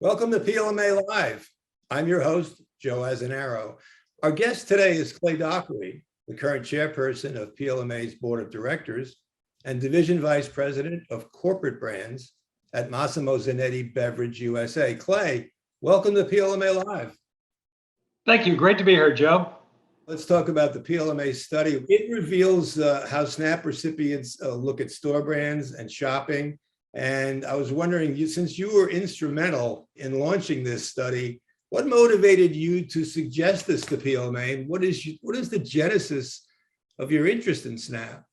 Welcome to PLMA Live. I'm your host, Joe Azzinaro. Our guest today is Clay Dockery, the current chairperson of PLMA's Board of Directors and Division Vice President of Corporate Brands at Massimo Zanetti Beverage USA. Clay, welcome to PLMA Live. Thank you. Great to be here, Joe. Let's talk about the PLMA study. It reveals how SNAP recipients look at store brands and shopping. And I was wondering, since you were instrumental in launching this study, what motivated you to suggest this to PLMA? And what is the genesis of your interest in SNAP?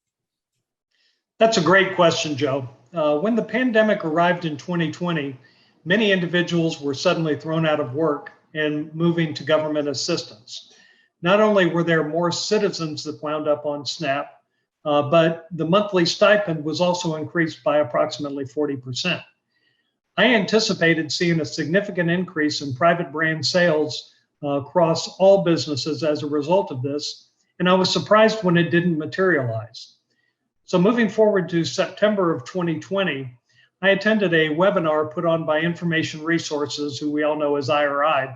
That's a great question, Joe. When the pandemic arrived in 2020, many individuals were suddenly thrown out of work and moving to government assistance. Not only were there more citizens that wound up on SNAP, but the monthly stipend was also increased by approximately 40%. I anticipated seeing a significant increase in private brand sales across all businesses as a result of this, and I was surprised when it didn't materialize. So moving forward to September of 2020, I attended a webinar put on by Information Resources, who we all know as IRI,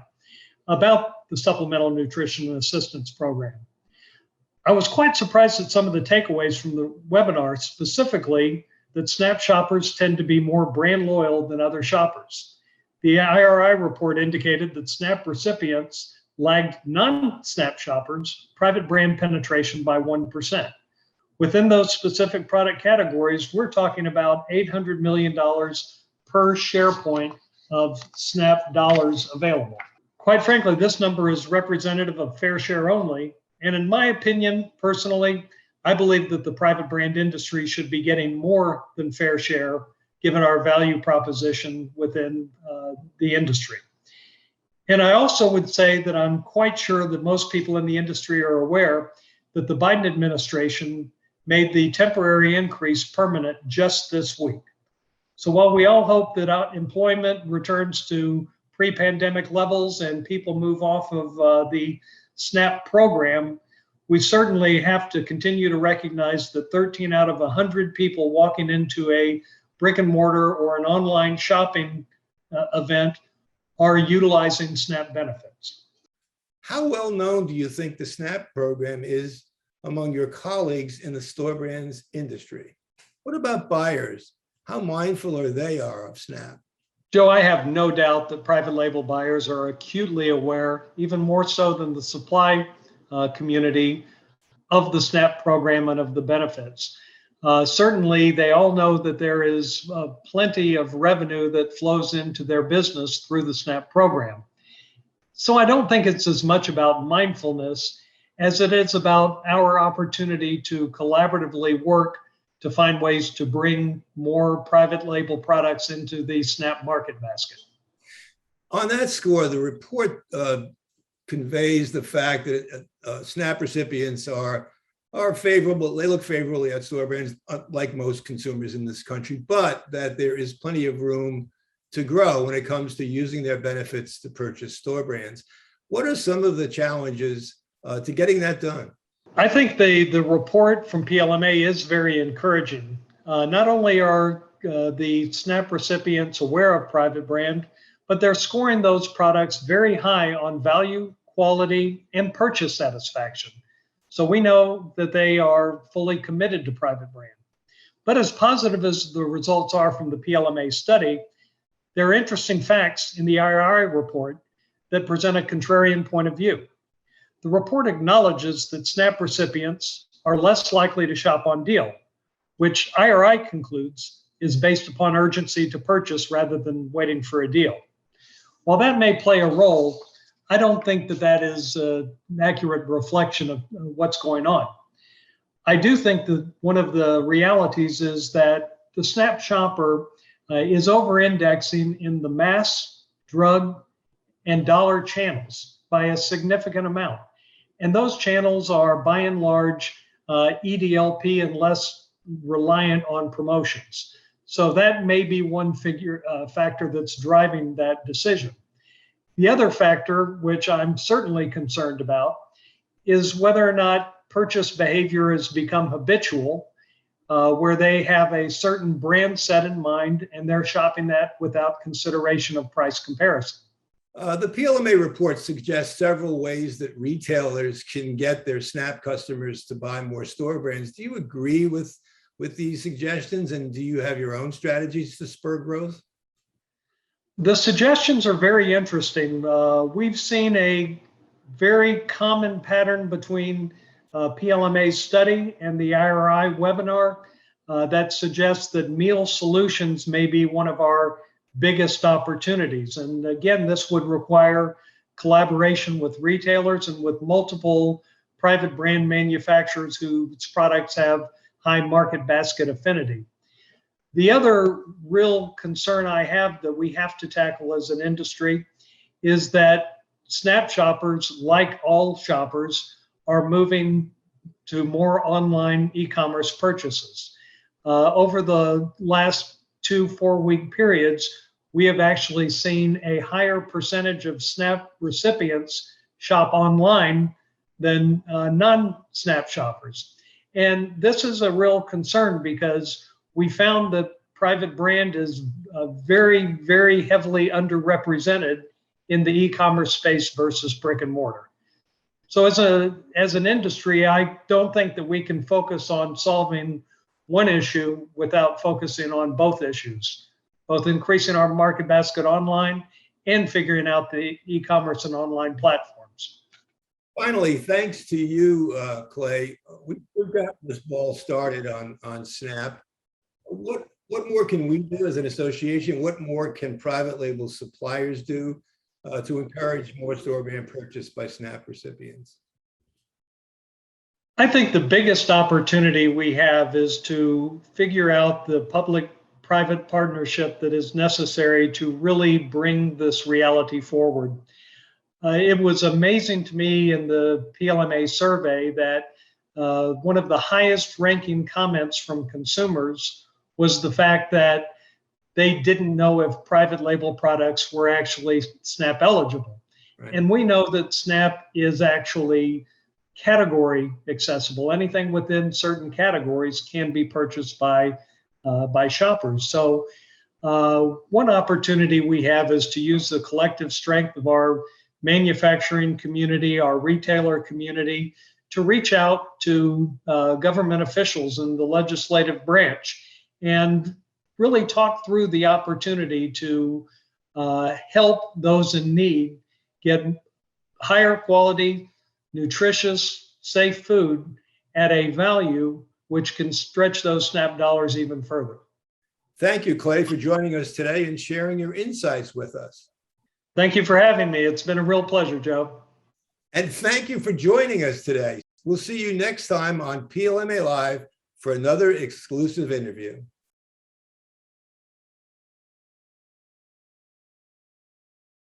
about the Supplemental Nutrition Assistance Program. I was quite surprised at some of the takeaways from the webinar, specifically that SNAP shoppers tend to be more brand loyal than other shoppers. The IRI report indicated that SNAP recipients lagged non-SNAP shoppers' private brand penetration by 1%. Within those specific product categories, we're talking about $800 million per share point of SNAP dollars available. Quite frankly, this number is representative of fair share only. And in my opinion, personally, I believe that the private brand industry should be getting more than fair share, given our value proposition within the industry. And I also would say that I'm quite sure that most people in the industry are aware that the Biden administration made the temporary increase permanent just this week. So while we all hope that employment returns to pre-pandemic levels and people move off of the SNAP program, we certainly have to continue to recognize that 13 out of 100 people walking into a brick and mortar or an online shopping event are utilizing SNAP benefits. How well known do you think the SNAP program is among your colleagues in the store brands industry? What about buyers? How mindful are they of SNAP? Joe, I have no doubt that private label buyers are acutely aware, even more so than the supply community, of the SNAP program and of the benefits. Certainly, they all know that there is plenty of revenue that flows into their business through the SNAP program. So I don't think it's as much about mindfulness as it is about our opportunity to collaboratively work to find ways to bring more private label products into the SNAP market basket. On that score, the report conveys the fact that SNAP recipients are favorable. They look favorably at store brands, like most consumers in this country, but that there is plenty of room to grow when it comes to using their benefits to purchase store brands. What are some of the challenges to getting that done? I think the report from PLMA is very encouraging. Not only are the SNAP recipients aware of private brand, but they're scoring those products very high on value, quality, and purchase satisfaction. So we know that they are fully committed to private brand. But as positive as the results are from the PLMA study, there are interesting facts in the IRI report that present a contrarian point of view. The report acknowledges that SNAP recipients are less likely to shop on deal, which IRI concludes is based upon urgency to purchase rather than waiting for a deal. While that may play a role, I don't think that that is an accurate reflection of what's going on. I do think that one of the realities is that the SNAP shopper is over-indexing in the mass, drug, and dollar channels by a significant amount. And those channels are by and large EDLP and less reliant on promotions. So that may be one factor that's driving that decision. The other factor, which I'm certainly concerned about, is whether or not purchase behavior has become habitual where they have a certain brand set in mind and they're shopping that without consideration of price comparison. The PLMA report suggests several ways that retailers can get their SNAP customers to buy more store brands. Do you agree with these suggestions, and do you have your own strategies to spur growth? The suggestions are very interesting. We've seen a very common pattern between PLMA's study and the IRI webinar that suggests that meal solutions may be one of our biggest opportunities. And again, this would require collaboration with retailers and with multiple private brand manufacturers whose products have high market basket affinity. The other real concern I have that we have to tackle as an industry is that SNAP shoppers, like all shoppers, are moving to more online e-commerce purchases. Over the last 2 4-week periods, we have actually seen a higher percentage of SNAP recipients shop online than non-SNAP shoppers. And this is a real concern because we found that private brand is very, very heavily underrepresented in the e-commerce space versus brick and mortar. So as an industry, I don't think that we can focus on solving one issue without focusing on both issues, both increasing our market basket online and figuring out the e-commerce and online platforms. Finally, thanks to you, Clay, we've got this ball started on SNAP. What more can we do as an association? What more can private label suppliers do to encourage more store brand purchase by SNAP recipients? I think the biggest opportunity we have is to figure out the public-private partnership that is necessary to really bring this reality forward. It was amazing to me in the PLMA survey that one of the highest ranking comments from consumers was the fact that they didn't know if private label products were actually SNAP eligible. Right. And we know that SNAP is actually category accessible. Anything within certain categories can be purchased by shoppers. So one opportunity we have is to use the collective strength of our manufacturing community, our retailer community, to reach out to government officials in the legislative branch and really talk through the opportunity to help those in need get higher quality, nutritious, safe food at a value which can stretch those SNAP dollars even further. Thank you, Clay, for joining us today and sharing your insights with us. Thank you for having me. It's been a real pleasure, Joe. And thank you for joining us today. We'll see you next time on PLMA Live for another exclusive interview.